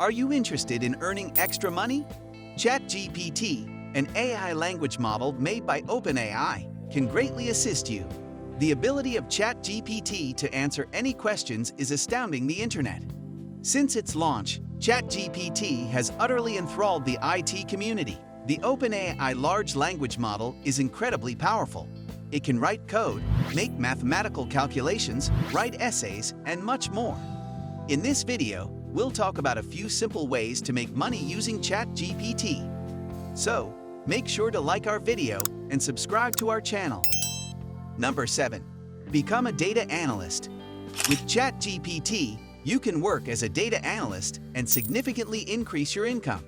Are you interested in earning extra money? ChatGPT, an AI language model made by OpenAI, can greatly assist you. The ability of ChatGPT to answer any questions is astounding the internet. Since its launch, ChatGPT has utterly enthralled the IT community. The OpenAI large language model is incredibly powerful. It can write code, make mathematical calculations, write essays, and much more. In this video, we'll talk about a few simple ways to make money using ChatGPT. So, make sure to like our video and subscribe to our channel. Number 7. Become a data analyst. With ChatGPT, you can work as a data analyst and significantly increase your income.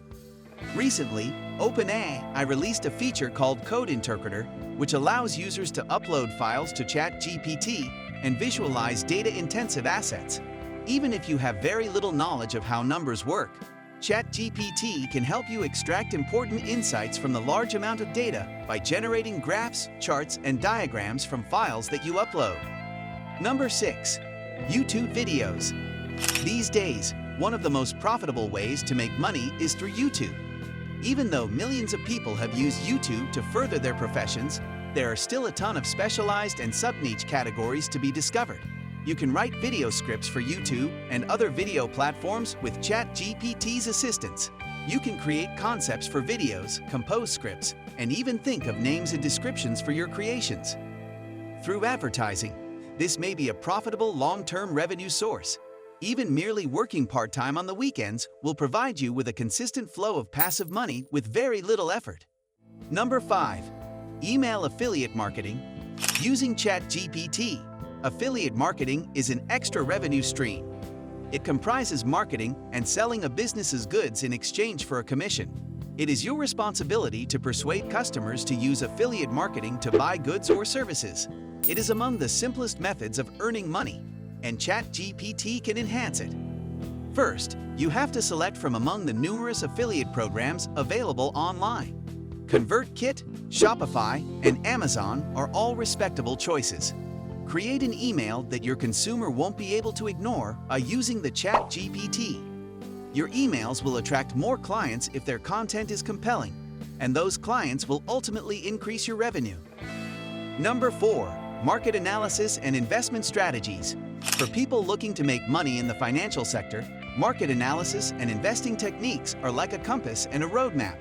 Recently, OpenAI released a feature called Code Interpreter, which allows users to upload files to ChatGPT and visualize data-intensive assets. Even if you have very little knowledge of how numbers work, ChatGPT can help you extract important insights from the large amount of data by generating graphs, charts, and diagrams from files that you upload. Number 6. YouTube videos. These days, one of the most profitable ways to make money is through YouTube. Even though millions of people have used YouTube to further their professions, there are still a ton of specialized and sub-niche categories to be discovered. You can write video scripts for YouTube and other video platforms with ChatGPT's assistance. You can create concepts for videos, compose scripts, and even think of names and descriptions for your creations. Through advertising, this may be a profitable long-term revenue source. Even merely working part-time on the weekends will provide you with a consistent flow of passive money with very little effort. Number 5. Email affiliate marketing. Using ChatGPT, affiliate marketing is an extra revenue stream. It comprises marketing and selling a business's goods in exchange for a commission. It is your responsibility to persuade customers to use affiliate marketing to buy goods or services. It is among the simplest methods of earning money, and ChatGPT can enhance it. First, you have to select from among the numerous affiliate programs available online. ConvertKit, Shopify, and Amazon are all respectable choices. Create an email that your consumer won't be able to ignore by using the ChatGPT. Your emails will attract more clients if their content is compelling, and those clients will ultimately increase your revenue. Number 4. Market analysis and investment strategies. For people looking to make money in the financial sector, market analysis and investing techniques are like a compass and a roadmap.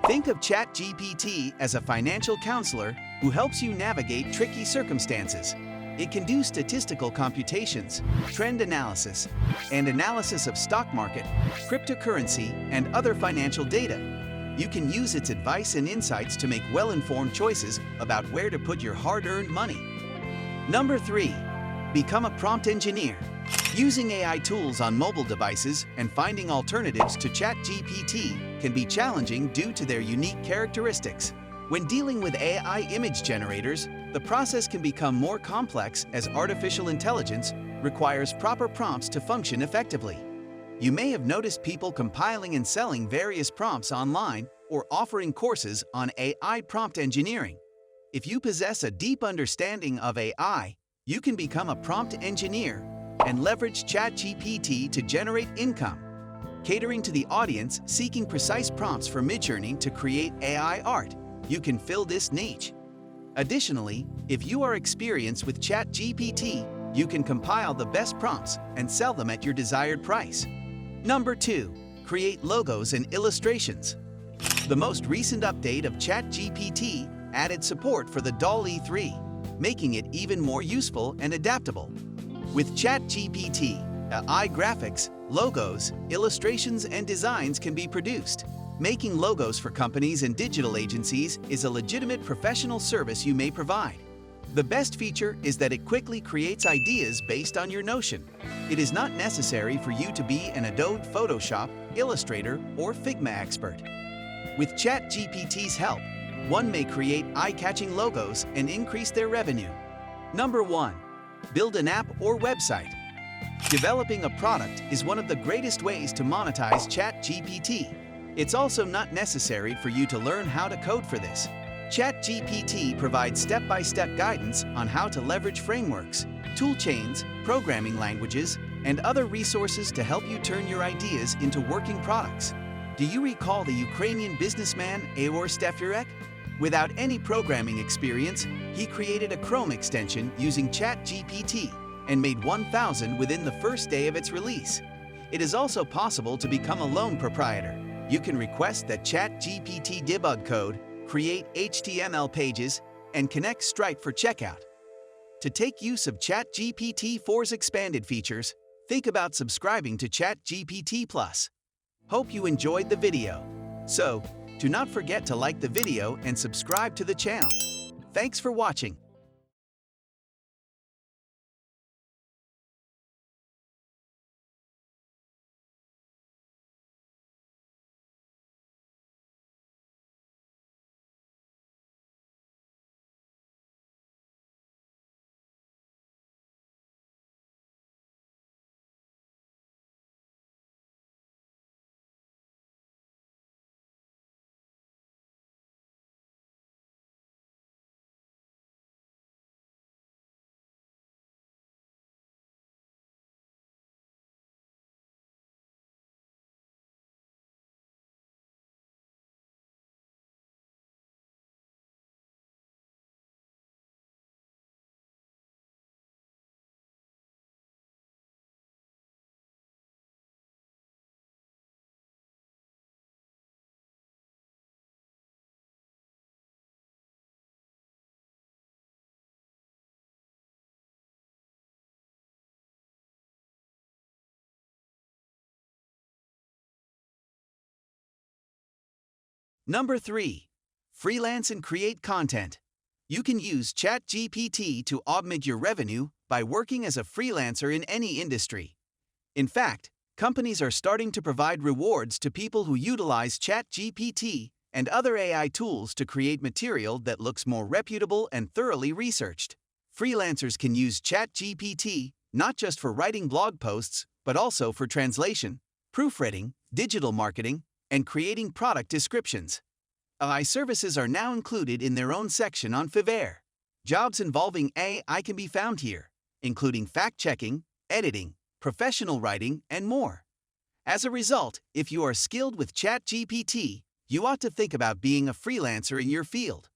Think of ChatGPT as a financial counselor who helps you navigate tricky circumstances. It can do statistical computations, trend analysis, and analysis of stock market, cryptocurrency, and other financial data. You can use its advice and insights to make well-informed choices about where to put your hard-earned money. Number 3. Become a prompt engineer. Using AI tools on mobile devices and finding alternatives to ChatGPT can be challenging due to their unique characteristics. When dealing with AI image generators, the process can become more complex as artificial intelligence requires proper prompts to function effectively. You may have noticed people compiling and selling various prompts online or offering courses on AI prompt engineering. If you possess a deep understanding of AI, you can become a prompt engineer and leverage ChatGPT to generate income, catering to the audience seeking precise prompts for Midjourney to create AI art. You can fill this niche. Additionally, if you are experienced with ChatGPT, you can compile the best prompts and sell them at your desired price. Number 2. Create logos and illustrations. The most recent update of ChatGPT added support for the DALL-E 3, making it even more useful and adaptable. With ChatGPT, AI graphics, logos, illustrations, and designs can be produced. Making logos for companies and digital agencies is a legitimate professional service you may provide. The best feature is that it quickly creates ideas based on your notion. It is not necessary for you to be an Adobe Photoshop, Illustrator, or Figma expert. With ChatGPT's help, one may create eye-catching logos and increase their revenue. Number 1. Build an app or website. Developing a product is one of the greatest ways to monetize ChatGPT. It's also not necessary for you to learn how to code for this. ChatGPT provides step-by-step guidance on how to leverage frameworks, toolchains, programming languages, and other resources to help you turn your ideas into working products. Do you recall the Ukrainian businessman Eor Stefurek? Without any programming experience, he created a Chrome extension using ChatGPT and made 1,000 within the first day of its release. It is also possible to become a lone proprietor. You can request that ChatGPT debug code, create HTML pages, and connect Stripe for checkout. To take use of ChatGPT 4's expanded features, think about subscribing to ChatGPT Plus. Hope you enjoyed the video. So, do not forget to like the video and subscribe to the channel. Thanks for watching. Number 3. Freelance and create content. You can use ChatGPT to augment your revenue by working as a freelancer in any industry. In fact, companies are starting to provide rewards to people who utilize ChatGPT and other AI tools to create material that looks more reputable and thoroughly researched. Freelancers can use ChatGPT not just for writing blog posts, but also for translation, proofreading, digital marketing, and creating product descriptions. AI services are now included in their own section on Fiverr. Jobs involving AI can be found here, including fact-checking, editing, professional writing, and more. As a result, if you are skilled with ChatGPT, you ought to think about being a freelancer in your field.